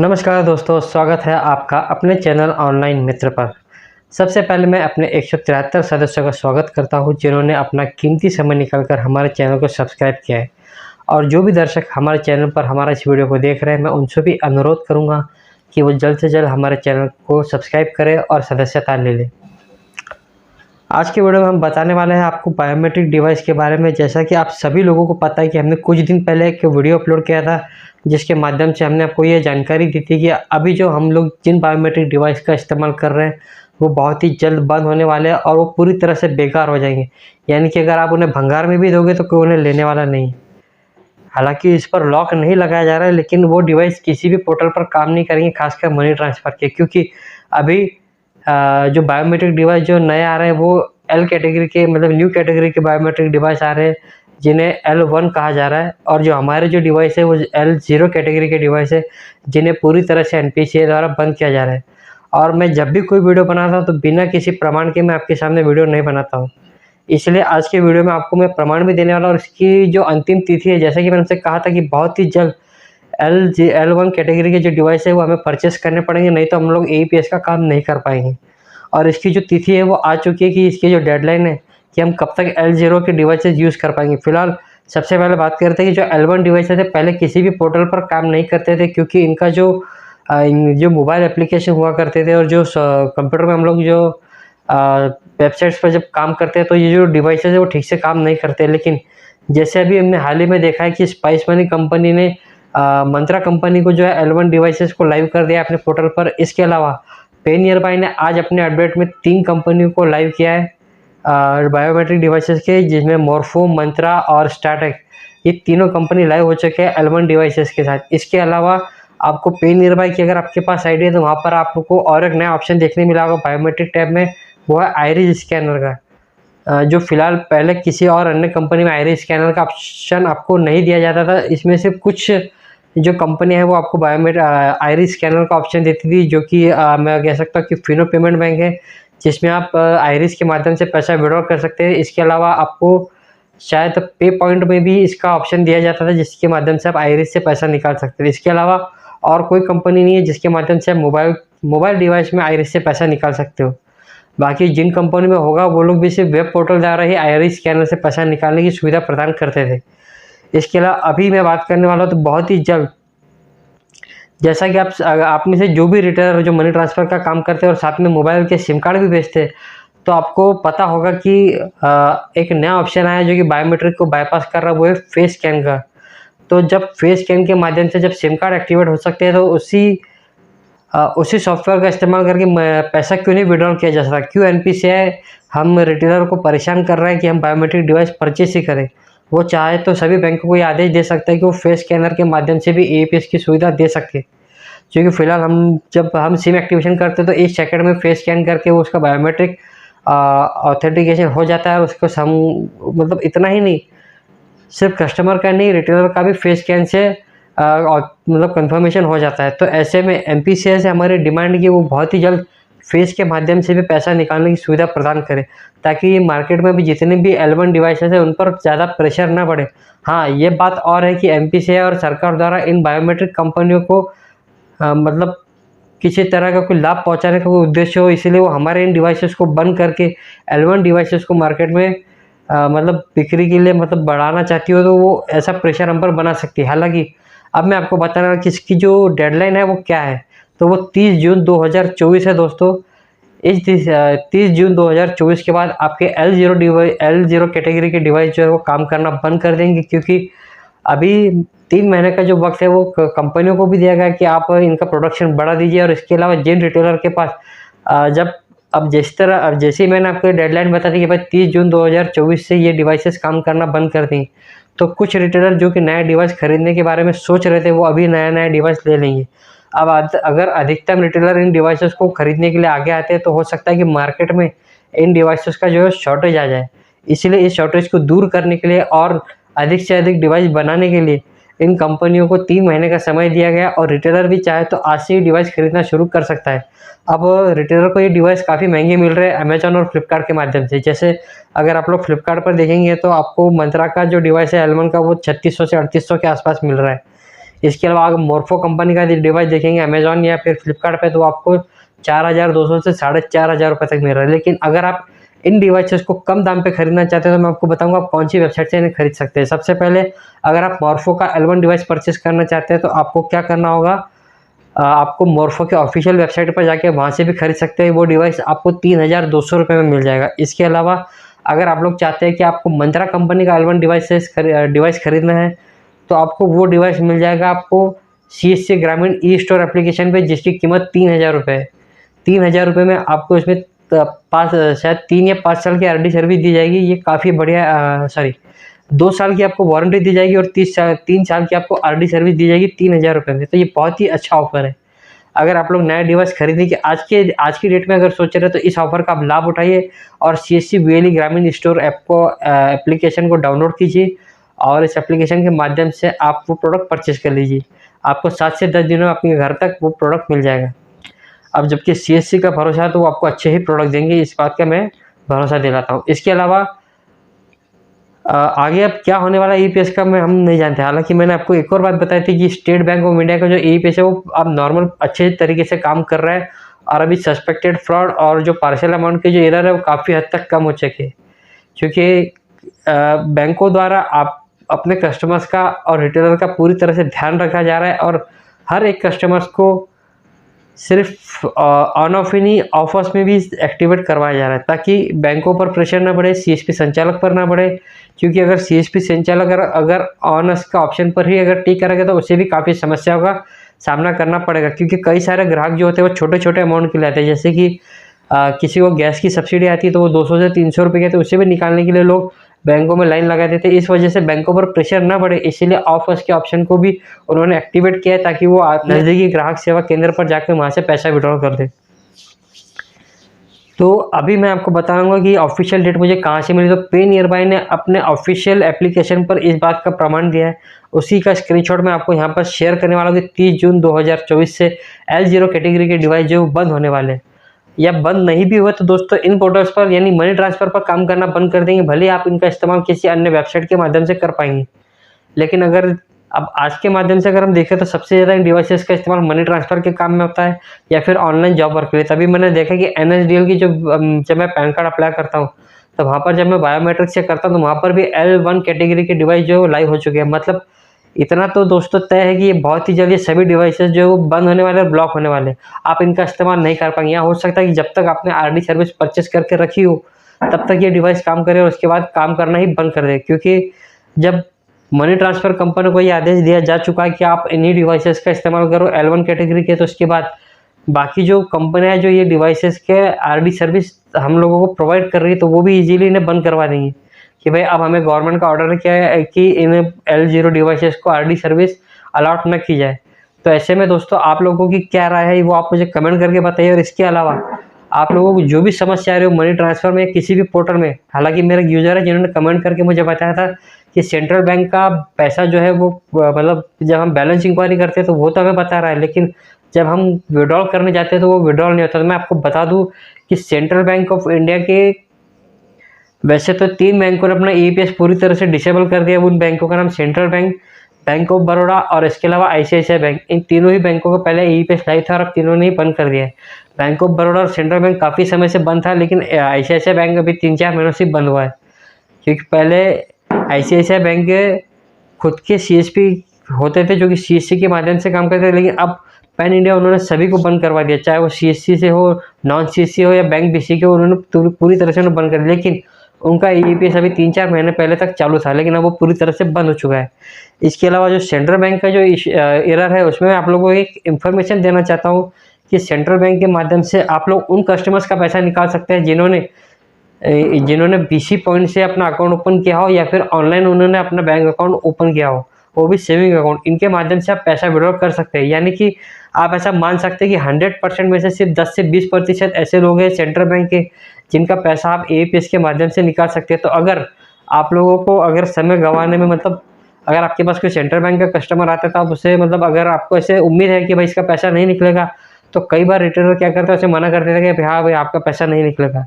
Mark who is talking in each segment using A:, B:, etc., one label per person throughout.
A: नमस्कार दोस्तों, स्वागत है आपका अपने चैनल ऑनलाइन मित्र पर। सबसे पहले मैं अपने 173 सदस्यों का स्वागत करता हूं जिन्होंने अपना कीमती समय निकालकर हमारे चैनल को सब्सक्राइब किया है। और जो भी दर्शक हमारे चैनल पर हमारा इस वीडियो को देख रहे हैं, मैं उनसे भी अनुरोध करूंगा कि वो जल्द से जल्द हमारे चैनल को सब्सक्राइब करें और सदस्यता ले लें। आज के वीडियो में हम बताने वाले हैं आपको बायोमेट्रिक डिवाइस के बारे में। जैसा कि आप सभी लोगों को पता है कि हमने कुछ दिन पहले एक वीडियो अपलोड किया था जिसके माध्यम से हमने आपको ये जानकारी दी थी कि अभी जो हम लोग जिन बायोमेट्रिक डिवाइस का इस्तेमाल कर रहे हैं वो बहुत ही जल्द बंद होने वाले हैं और वो पूरी तरह से बेकार हो जाएंगे। यानी कि अगर आप उन्हें भंगार में भी दोगे तो कोई उन्हें लेने वाला नहीं। हालांकि इस पर लॉक नहीं लगाया जा रहा है, लेकिन वो डिवाइस किसी भी पोर्टल पर काम नहीं करेंगे, खासकर मनी ट्रांसफ़र के। क्योंकि अभी जो बायोमेट्रिक डिवाइस जो नए आ रहे हैं वो एल कैटेगरी के, मतलब न्यू कैटेगरी के बायोमेट्रिक डिवाइस आ रहे हैं जिन्हें L1 कहा जा रहा है। और जो हमारे जो डिवाइस है वो L0 कैटेगरी के डिवाइस है जिन्हें पूरी तरह से NPCI द्वारा बंद किया जा रहा है। और मैं जब भी कोई वीडियो बनाता हूँ तो बिना किसी प्रमाण के मैं आपके सामने वीडियो नहीं बनाता हूँ। इसलिए आज के वीडियो में आपको मैं प्रमाण भी देने वाला हूँ और इसकी जो अंतिम तिथि है, जैसा कि मैंने उनसे कहा था कि बहुत ही जल्द L1 कैटेगरी के जो डिवाइस है वो हमें परचेस करने पड़ेंगे, नहीं तो हम लोग AEPS का काम नहीं कर पाएंगे। और इसकी जो तिथि है वो आ चुकी है कि इसकी जो डेडलाइन है कि हम कब तक L0 के डिवाइसेस यूज़ कर पाएंगे। फिलहाल सबसे पहले बात करते हैं कि जो L1 डिवाइसेस थे पहले किसी भी पोर्टल पर काम नहीं करते थे, क्योंकि इनका जो मोबाइल एप्लीकेशन हुआ करते थे और जो कंप्यूटर में हम लोग जो वेबसाइट्स पर जब काम करते हैं तो ये जो डिवाइसेस है वो ठीक से काम नहीं करते। लेकिन जैसे अभी हमने हाल ही में देखा है कि स्पाइस मनी कंपनी ने मंत्रा कंपनी को जो है L1 डिवाइसेस को लाइव कर दिया अपने पोर्टल पर। इसके अलावा पे नियरबाई ने आज अपने अपडेट में 3 कंपनियों को लाइव किया है बायोमेट्रिक डिवाइसेस के, जिसमें मोर्फो, मंत्रा और स्टार्टेक, ये तीनों कंपनी लाइव हो चुके हैं L1 डिवाइसेस के साथ। इसके अलावा आपको पे नियरबाई की अगर आपके पास आईडी है तो वहाँ पर आपको और एक नया ऑप्शन देखने मिला होगा बायोमेट्रिक टैब में, वो है आइरिस स्कैनर का। जो फिलहाल पहले किसी और अन्य कंपनी में आइरिस स्कैनर का ऑप्शन आपको नहीं दिया जाता था। इसमें से कुछ जो कंपनी है वो आपको बायोमेट्रिक आइरिस स्कैनर का ऑप्शन देती थी, जो कि मैं कह सकता हूँ कि फिनो पेमेंट बैंक है, जिसमें आप आइरिस के माध्यम से पैसा विड्रॉ कर सकते हैं। इसके अलावा आपको शायद पे पॉइंट में भी इसका ऑप्शन दिया जाता था, जिसके माध्यम से आप आइरिस से पैसा निकाल सकते थे। इसके अलावा और कोई कंपनी नहीं है जिसके माध्यम से आप मोबाइल डिवाइस में आइरिस से पैसा निकाल सकते हो। बाकी जिन कंपनी में होगा वो लोग भी सिर्फ वेब पोर्टल द्वारा ही आइरिस स्कैनर से पैसा निकालने की सुविधा प्रदान करते थे। इसके अलावा अभी मैं बात करने वाला हूँ तो बहुत ही जल्द, जैसा कि आप में से जो भी रिटेलर जो मनी ट्रांसफ़र का काम करते हैं और साथ में मोबाइल के सिम कार्ड भी बेचते हैं, तो आपको पता होगा कि एक नया ऑप्शन आया जो कि बायोमेट्रिक को बाईपास कर रहा है, वो है फेस स्कैन का। तो जब फेस स्कैन के माध्यम से जब सिम कार्ड एक्टिवेट हो सकते हैं तो उसी सॉफ्टवेयर का इस्तेमाल करके पैसा क्यों नहीं विड्रॉल किया जा सकता? क्यों NPCI हम रिटेलर को परेशान कर रहा है कि हम बायोमेट्रिक डिवाइस परचेस ही करें? वो चाहे तो सभी बैंकों को ये आदेश दे सकता है कि वो फेस स्कैनर के माध्यम से भी AEPS की सुविधा दे सके। क्योंकि फिलहाल जब हम सिम एक्टिवेशन करते हैं तो 1 सेकंड में फेस स्कैन करके वो उसका बायोमेट्रिक ऑथेंटिकेशन हो जाता है। उसको मतलब इतना ही नहीं, सिर्फ कस्टमर का नहीं, रिटेलर का भी फेस स्कैन से मतलब कंफर्मेशन हो जाता है। तो ऐसे में NPCI से हमारी डिमांड की वो बहुत ही जल्द फेस के माध्यम से भी पैसा निकालने की सुविधा प्रदान करे, ताकि ये मार्केट में भी जितने भी L1 डिवाइसेस हैं उन पर ज़्यादा प्रेशर ना पड़े। हाँ, ये बात और है कि NPCI और सरकार द्वारा इन बायोमेट्रिक कंपनियों को मतलब किसी तरह का कोई लाभ पहुंचाने का कोई उद्देश्य हो, इसीलिए वो हमारे इन डिवाइसेस को बंद करके L1 डिवाइसेस को मार्केट में मतलब बिक्री के लिए मतलब बढ़ाना चाहती हो, तो वो ऐसा प्रेशर हम पर बना सकती है। हालांकि अब मैं आपको बताना कि इसकी जो डेडलाइन है वो क्या है, तो वो 30 जून 2024 है दोस्तों। इस 30 जून 2024 के बाद आपके L0 कैटेगरी के डिवाइस जो है वो काम करना बंद कर देंगे, क्योंकि अभी 3 महीने का जो वक्त है वो कंपनियों को भी दिया गया कि आप इनका प्रोडक्शन बढ़ा दीजिए। और इसके अलावा जिन रिटेलर के पास अब जैसे ही मैंने आपको डेडलाइन बता दी कि भाई 30 जून 2024 से ये डिवाइसेस काम करना बंद कर देंगे, तो कुछ रिटेलर जो कि नया डिवाइस खरीदने के बारे में सोच रहे थे वो अभी नया डिवाइस ले लेंगे। अब अगर अधिकतम रिटेलर इन डिवाइसेस को खरीदने के लिए आगे आते हैं तो हो सकता है कि मार्केट में इन डिवाइसेस का जो है शॉर्टेज आ जाए। इसलिए इस शॉर्टेज को दूर करने के लिए और अधिक से अधिक डिवाइस बनाने के लिए इन कंपनियों को 3 महीने का समय दिया गया, और रिटेलर भी चाहे तो आज से ही डिवाइस खरीदना शुरू कर सकता है। अब रिटेलर को ये डिवाइस काफ़ी महंगे मिल रहे हैं अमेजॉन और फ्लिपकार्ट के माध्यम से। जैसे अगर आप लोग फ्लिपकार्ट पर देखेंगे तो आपको मंत्रा का जो डिवाइस है L1 का वो 3600 से 3800 के आसपास मिल रहा है। इसके अलावा अगर मोर्फो कंपनी का डिवाइस देखेंगे अमेजॉन या फिर फ्लिपकार्ट पे, तो आपको 4,200 से 4,500 रुपये तक मिल रहा है। लेकिन अगर आप इन डिवाइसेस को कम दाम पे खरीदना चाहते हैं तो मैं आपको बताऊंगा आप कौन सी वेबसाइट से इन्हें खरीद सकते हैं। सबसे पहले अगर आप मोर्फो का L1 डिवाइस परचेस करना चाहते हैं तो आपको क्या करना होगा, आपको मोर्फो के ऑफिशियल वेबसाइट पर जाके वहाँ से भी खरीद सकते हैं। वो डिवाइस आपको 3,200 रुपये में मिल जाएगा। इसके अलावा अगर आप लोग चाहते हैं कि आपको मंत्रा कंपनी का L1 डिवाइस खरीदना है तो आपको वो डिवाइस मिल जाएगा आपको CSC ग्रामीण ई स्टोर एप्लीकेशन पे, जिसकी कीमत 3,000 रुपये है। 3,000 रुपये में आपको इसमें शायद 3 या 5 साल की RD सर्विस दी जाएगी। ये काफ़ी बढ़िया 2 साल की आपको वारंटी दी जाएगी और 3 साल की आपको RD सर्विस दी जाएगी 3,000 रुपये में। तो ये बहुत ही अच्छा ऑफर है। अगर आप लोग नया डिवाइस खरीदने की आज की डेट में अगर सोच रहे हैं तो इस ऑफर का आप लाभ उठाइए और CSC VLE ग्रामीण स्टोर एप्लीकेशन को डाउनलोड कीजिए और इस एप्लीकेशन के माध्यम से आप वो प्रोडक्ट परचेज कर लीजिए। आपको 7 से 10 दिनों में अपने घर तक वो प्रोडक्ट मिल जाएगा। अब जबकि CSC का भरोसा है तो वो आपको अच्छे ही प्रोडक्ट देंगे, इस बात का मैं भरोसा दिलाता हूँ। इसके अलावा आगे अब क्या होने वाला EPS का हम नहीं जानते। हालांकि मैंने आपको एक और बात बताई थी कि स्टेट बैंक ऑफ इंडिया का जो EPS है वो अब नॉर्मल अच्छे तरीके से काम कर रहा है और अभी सस्पेक्टेड फ्रॉड और जो पार्शियल अमाउंट के जो एरर है वो काफ़ी हद तक कम हो चुके हैं, क्योंकि बैंकों द्वारा आप अपने कस्टमर्स का और रिटेलर का पूरी तरह से ध्यान रखा जा रहा है और हर एक कस्टमर्स को सिर्फ ऑन ऑफ ही नहीं ऑफर्स में भी एक्टिवेट करवाया जा रहा है, ताकि बैंकों पर प्रेशर ना बढ़े, CSP संचालक पर ना बढ़े। क्योंकि अगर CSP संचालक अगर ऑन का ऑप्शन पर ही अगर टिक करेगा तो उसे भी काफ़ी समस्याओं का सामना करना पड़ेगा, क्योंकि कई सारे ग्राहक जो होते हैं वो छोटे छोटे अमाउंट के लिए आते हैं। जैसे कि किसी को गैस की सब्सिडी आती है तो वो 200 से 300 रुपये के, तो उसे भी निकालने के लिए लोग बैंकों में लाइन लगा देते हैं। इस वजह से बैंकों पर प्रेशर ना बढ़े, इसीलिए ऑफर्स के ऑप्शन को भी उन्होंने एक्टिवेट किया है, ताकि वो नज़दीकी ग्राहक सेवा केंद्र पर जाकर वहाँ से पैसा विड्रॉ कर दे। तो अभी मैं आपको बताऊंगा कि ऑफिशियल डेट मुझे कहाँ से मिली। तो पे नियर बाय ने अपने ऑफिशियल एप्लीकेशन पर इस बात का प्रमाण दिया है, उसी का स्क्रीनशॉट मैं आपको यहाँ पर शेयर करने वाला हूँ कि 30 जून 2024 से L0 कैटेगरी के डिवाइस जो बंद होने वाले हैं, या बंद नहीं भी हुआ तो दोस्तों इन पोर्टल्स पर यानी मनी ट्रांसफ़र पर काम करना बंद कर देंगे। भले आप इनका इस्तेमाल किसी अन्य वेबसाइट के माध्यम से कर पाएंगे, लेकिन अगर अब आज के माध्यम से अगर हम देखें तो सबसे ज़्यादा इन डिवाइसेस का इस्तेमाल मनी ट्रांसफ़र के काम में होता है या फिर ऑनलाइन जॉब वर्क के लिए। तभी मैंने देखा कि NSDL की जब मैं पैन कार्ड अप्लाई करता हूँ तो वहाँ पर जब मैं बायोमेट्रिक चेक करता हूँ तो वहाँ पर भी L1 कैटेगरी के डिवाइस जो लाइव हो चुके हैं। मतलब इतना तो दोस्तों तय है कि ये बहुत ही जल्दी सभी डिवाइसेस जो बंद होने वाले और ब्लॉक होने वाले, आप इनका इस्तेमाल नहीं कर पाएंगे। या हो सकता है कि जब तक आपने RD सर्विस परचेस करके रखी हो तब तक ये डिवाइस काम करे और उसके बाद काम करना ही बंद कर दे, क्योंकि जब मनी ट्रांसफ़र कंपनी को ये आदेश दिया जा चुका है कि आप इन्हीं डिवाइसेस का इस्तेमाल करो L1 कैटेगरी के, तो उसके बाद बाकी जो कंपनियाँ जो ये डिवाइसेस के RD सर्विस हम लोगों को प्रोवाइड कर रही है तो वो भी इजीली इन्हें बंद करवा देंगी कि भाई अब हमें गवर्नमेंट का ऑर्डर किया है कि इन L0 डिवाइसेस को RD सर्विस अलॉट न की जाए। तो ऐसे में दोस्तों आप लोगों की क्या राय है वो आप मुझे कमेंट करके बताइए। और इसके अलावा आप लोगों को जो भी समस्या आ रही हो मनी ट्रांसफ़र में किसी भी पोर्टल में, हालांकि मेरे यूज़र है जिन्होंने कमेंट करके मुझे बताया था कि सेंट्रल बैंक का पैसा जो है वो मतलब जब हम बैलेंस इंक्वायरी करते हैं तो वो तो हमें बता रहा है, लेकिन जब हम विड्रॉल करने जाते हैं तो वो विड्रॉल नहीं होता। तो मैं आपको बता दूं कि सेंट्रल बैंक ऑफ इंडिया के वैसे तो 3 बैंकों ने अपना EPS पूरी तरह से डिसेबल कर दिया। उन बैंकों का नाम central bank, bank of Baroda और इसके अलावा ICICI बैंक, इन तीनों ही बैंकों को पहले EPS लाइव था और अब तीनों ने ही बंद कर दिया है। बैंक ऑफ बड़ौदा और सेंट्रल बैंक काफ़ी समय से बंद था, लेकिन ICICI बैंक अभी 3-4 महीनों से बंद हुआ है, क्योंकि पहले ICICI बैंक के खुद के CSP होते थे जो कि CSC के माध्यम से काम करते थे, लेकिन अब पैन इंडिया उन्होंने सभी को बंद करवा दिया, चाहे वो CSC से हो, नॉन CSC हो या बैंक BC के हो, उन्होंने पूरी तरह से बंद कर दिया। लेकिन उनका EPS अभी 3-4 महीने पहले तक चालू था, लेकिन अब वो पूरी तरह से बंद हो चुका है। इसके अलावा जो सेंट्रल बैंक का जो एरर है उसमें मैं आप लोगों को एक इन्फॉर्मेशन देना चाहता हूँ कि सेंट्रल बैंक के माध्यम से आप लोग उन कस्टमर्स का पैसा निकाल सकते हैं जिन्होंने BC पॉइंट से अपना अकाउंट ओपन किया हो या फिर ऑनलाइन उन्होंने अपना बैंक अकाउंट ओपन किया हो, वो भी सेविंग अकाउंट। इनके माध्यम से आप पैसा विड्रॉ कर सकते हैं। यानी कि आप ऐसा मान सकते हैं कि 100% में से सिर्फ 10 से 20% ऐसे लोग हैं सेंट्रल बैंक के जिनका पैसा आप EPS के माध्यम से निकाल सकते हैं। तो अगर आप लोगों को अगर समय गंवाने में मतलब अगर आपके पास कोई सेंट्रल बैंक का कस्टमर आता है तो आप उससे मतलब अगर आपको ऐसे उम्मीद है कि भाई इसका पैसा नहीं निकलेगा, तो कई बार रिटेलर क्या करता है उसे मना कर देता है कि हाँ भाई आपका पैसा नहीं निकलेगा।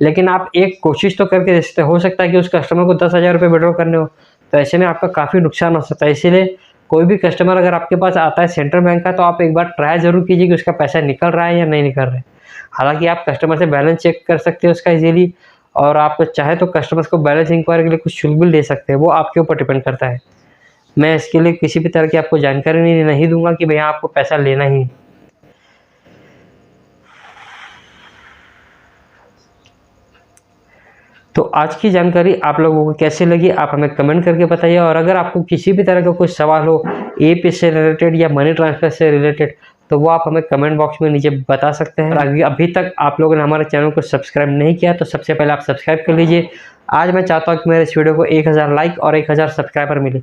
A: लेकिन आप एक कोशिश तो करके देखते हो सकता है कि उस कस्टमर को 10,000 रुपये विड्रॉ करने हो, तो ऐसे में आपका काफ़ी नुकसान हो सकता है। इसीलिए कोई भी कस्टमर अगर आपके पास आता है सेंट्रल बैंक का, तो आप एक बार ट्राई ज़रूर कीजिए कि उसका पैसा निकल रहा है या नहीं निकल रहा है। हालाँकि आप कस्टमर से बैलेंस चेक कर सकते हो उसका ईज़िली, और आप चाहे तो कस्टमर्स को बैलेंस इंक्वायरी के लिए कुछ शुल्क भी ले सकते हैं, वो आपके ऊपर डिपेंड करता है। मैं इसके लिए किसी भी तरह की आपको जानकारी नहीं दूँगा कि भैया आपको पैसा लेना ही है। तो आज की जानकारी आप लोगों को कैसी लगी, आप हमें कमेंट करके बताइए। और अगर आपको किसी भी तरह का कुछ सवाल हो एपी से रिलेटेड या मनी ट्रांसफ़र से रिलेटेड, तो वो आप हमें कमेंट बॉक्स में नीचे बता सकते हैं। और अभी तक आप लोगों ने हमारे चैनल को सब्सक्राइब नहीं किया, तो सबसे पहले आप सब्सक्राइब कर लीजिए। आज मैं चाहता हूँ कि मेरे इस वीडियो को 1000 लाइक और 1000 सब्सक्राइबर मिले।